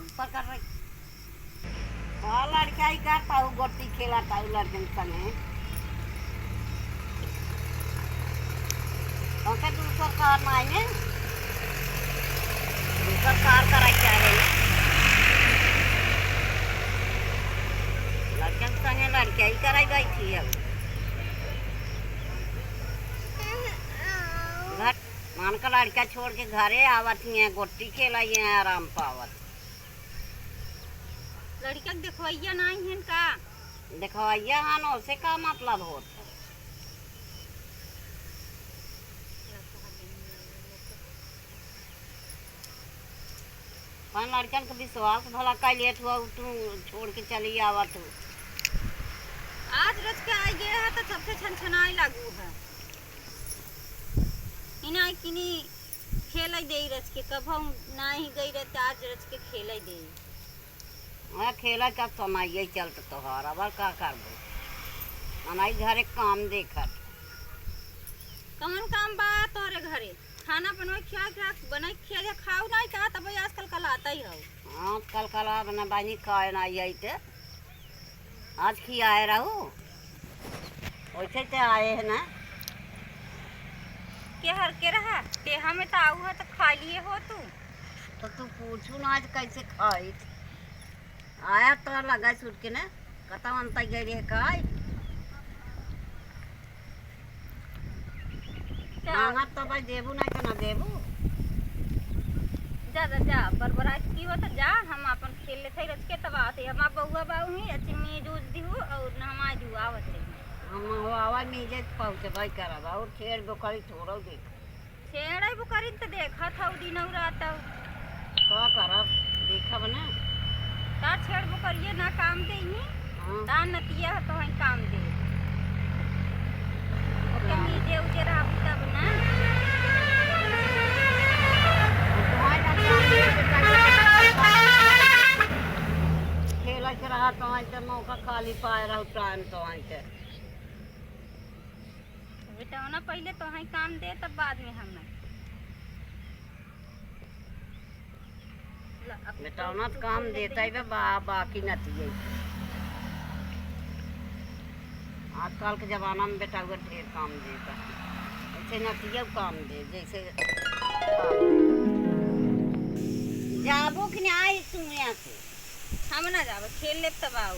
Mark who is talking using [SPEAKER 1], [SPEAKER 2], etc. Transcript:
[SPEAKER 1] ऊपर कर रही हाँ लड़का ही करता हूँ गोटी खेलाता हूँ लड़कन संगे ओके दूसर कार मायने दूसर कार कराई चाहे लड़कन संगे लड़का ही कराई गई थी अब घर मान का लड़का छोड़ के घरे आवत है गोटी खेलाई है आराम पावत
[SPEAKER 2] लड़का देखवाइया नहीं है का
[SPEAKER 1] देखवाइया हाँ ना उसे का मतलब होता पान लड़कन का विश्वास भला का लेट हुआ तू छोड़ के चली आवत हूँ
[SPEAKER 2] आज रच के आई गए है तो सबसे छनछनाई लागू है इना किनी खेल दे रच के कब हम नहीं गई रहते आज रच के खेल दे
[SPEAKER 1] मैं खेला का समय यही चलता तोहार अब का करबो मनाई घरे काम देखत
[SPEAKER 2] कौन काम बा तोरे घरे खाना बनवाई खिया बनाई खिया खाऊ नहीं का तब आजकल कल आता ही हो
[SPEAKER 1] हाँ कल कला बना बानी खाए ना आई थे आज की आए रहू वैसे तो आए है ना
[SPEAKER 2] के हर के रहा ते हमें तो आऊ है तो खा लिए हो तू
[SPEAKER 1] तो तू पूछू ना आज कैसे खाई आया तो लगा सुट के ना कता अंत गई है खाई मांगा तो भाई देबू नहीं तो ना देबू
[SPEAKER 2] जा जा जा बरबरा की हो तो जा हम अपन खेल ले थे रच के तब आते हम बउआ बाऊ ही अच्छी में जूझ दी हो और नहमा जू आवत रे
[SPEAKER 1] हम हवा नीचे पहुँचे भाई करब और छेड़ बोकरी छोड़ो देख
[SPEAKER 2] छेड़े बुकरी तो देखा था दिन रात
[SPEAKER 1] का करब देखब ना
[SPEAKER 2] ता छेड़ बुकरिए ना काम दे ही ता नतिया तो है काम दे ओके नीचे उजे रहा तब ना
[SPEAKER 1] खेल रहा तो मौका खाली पाए रहो टाइम तो
[SPEAKER 2] बेटा ना पहले तो है काम दे तब बाद में हम
[SPEAKER 1] बेटा ना काम देता ही बाकी नती है आजकल के जमाना में बेटा हुआ ढेर काम देता ऐसे नतिया काम दे जैसे जाबो कि नहीं आई तुम यहाँ से
[SPEAKER 2] हम ना जाब खेल ले तब आओ